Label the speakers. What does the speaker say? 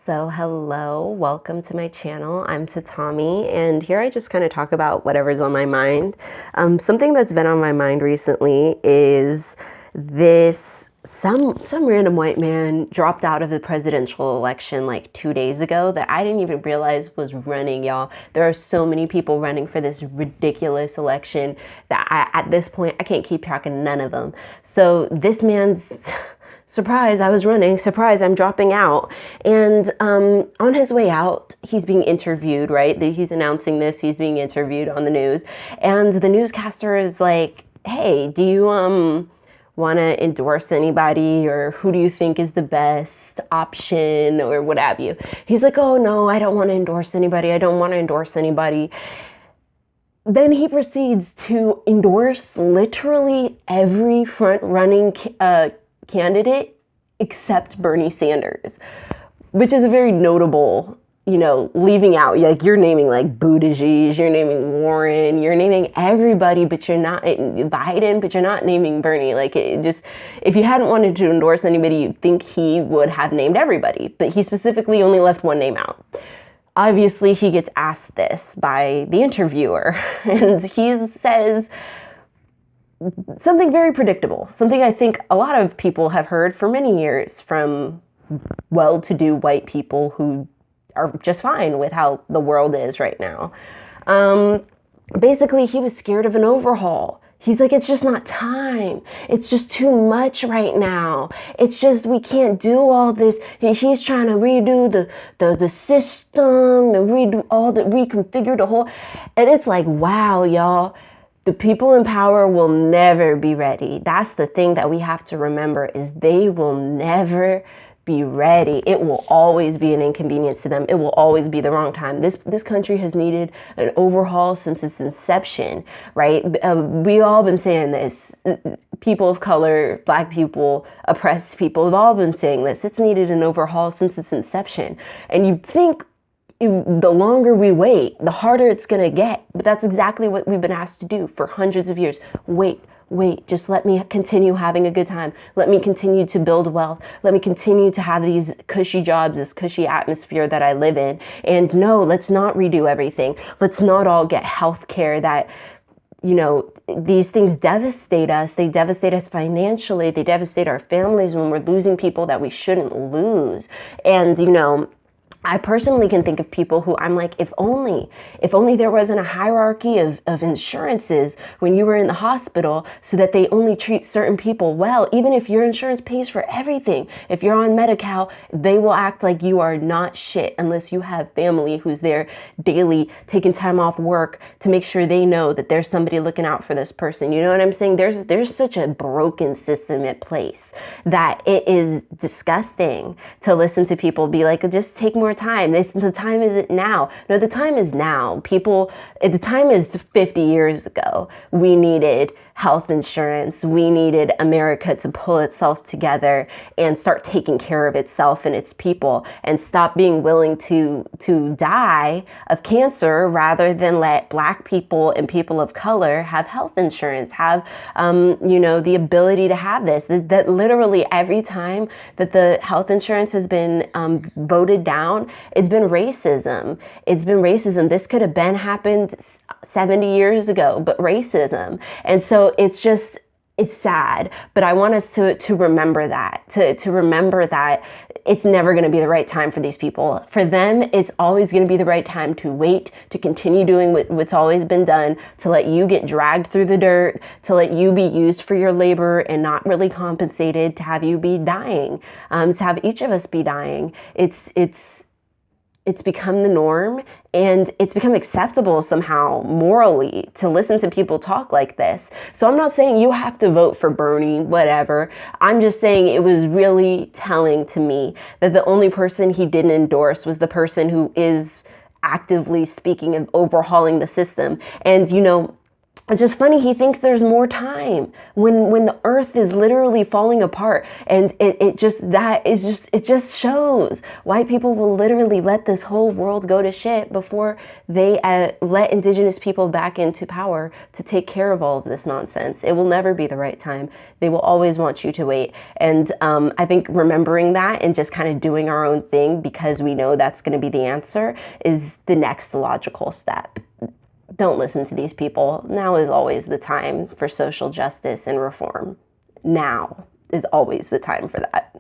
Speaker 1: So hello, welcome to my channel. I'm Tatami, and here I just kind of talk about whatever's on my mind. Something that's been on my mind recently is this some random white man dropped out of the presidential election like 2 days ago that I didn't even realize was running, y'all. There are so many people running for this ridiculous election that at this point I can't keep track of none of them. So this man's surprise, I was running. Surprise, I'm dropping out. And on his way out, he's being interviewed, right? He's announcing this. He's being interviewed on the news. And the newscaster is like, hey, do you want to endorse anybody? Or who do you think is the best option? Or what have you? He's like, oh, no, I don't want to endorse anybody. I don't want to endorse anybody. Then he proceeds to endorse literally every front-running candidate except Bernie Sanders, which is a very notable, leaving out, like you're naming like Buttigieg, you're naming Warren, you're naming everybody, but you're not Biden, but you're not naming Bernie. Like it just, if you hadn't wanted to endorse anybody, you'd think he would have named everybody, but he specifically only left one name out. Obviously, he gets asked this by the interviewer, and he says something very predictable, something I think a lot of people have heard for many years from well-to-do white people who are just fine with how the world is right now. Basically, he was scared of an overhaul. He's like, it's just not time. It's just too much right now. It's just, we can't do all this. He's trying to redo the system and reconfigure the whole, and it's like, wow, y'all. The people in power will never be ready. That's the thing that we have to remember, is they will never be ready. It will always be an inconvenience to them. It will always be the wrong time. This country has needed an overhaul since its inception, right? We all been saying this. People of color, Black people, oppressed people have all been saying this. It's needed an overhaul since its inception. And you think the longer we wait, the harder it's going to get. But that's exactly what we've been asked to do for hundreds of years. Wait, just let me continue having a good time. Let me continue to build wealth. Let me continue to have these cushy jobs, this cushy atmosphere that I live in. And no, let's not redo everything. Let's not all get health care that, these things devastate us. They devastate us financially. They devastate our families when we're losing people that we shouldn't lose. And, I personally can think of people who I'm like, if only there wasn't a hierarchy of insurances when you were in the hospital, so that they only treat certain people well. Even if your insurance pays for everything, if you're on Medi-Cal, they will act like you are not shit unless you have family who's there daily taking time off work to make sure they know that there's somebody looking out for this person. You know what I'm saying? There's such a broken system at place that it is disgusting to listen to people be like, just take more time. The time isn't now. No, the time is now. The time is 50 years ago. We needed health insurance. We needed America to pull itself together and start taking care of itself and its people, and stop being willing to die of cancer rather than let Black people and people of color have health insurance, have the ability to have this. That literally every time that the health insurance has been voted down, it's been racism. It's been racism. This could have been happened 70 years ago, but racism. And so it's sad, but I want us to remember that, to remember that it's never going to be the right time for these people. For them, it's always going to be the right time to wait, to continue doing what's always been done, to let you get dragged through the dirt, to let you be used for your labor and not really compensated, to have you be dying, to have each of us be dying. It's become the norm, and it's become acceptable somehow morally to listen to people talk like this. So I'm not saying you have to vote for Bernie, whatever. I'm just saying it was really telling to me that the only person he didn't endorse was the person who is actively speaking of overhauling the system. And, It's just funny, he thinks there's more time when the earth is literally falling apart. And it just shows white people will literally let this whole world go to shit before they let indigenous people back into power to take care of all of this nonsense. It will never be the right time. They will always want you to wait. And I think remembering that and just kind of doing our own thing because we know that's going to be the answer is the next logical step. Don't listen to these people. Now is always the time for social justice and reform. Now is always the time for that.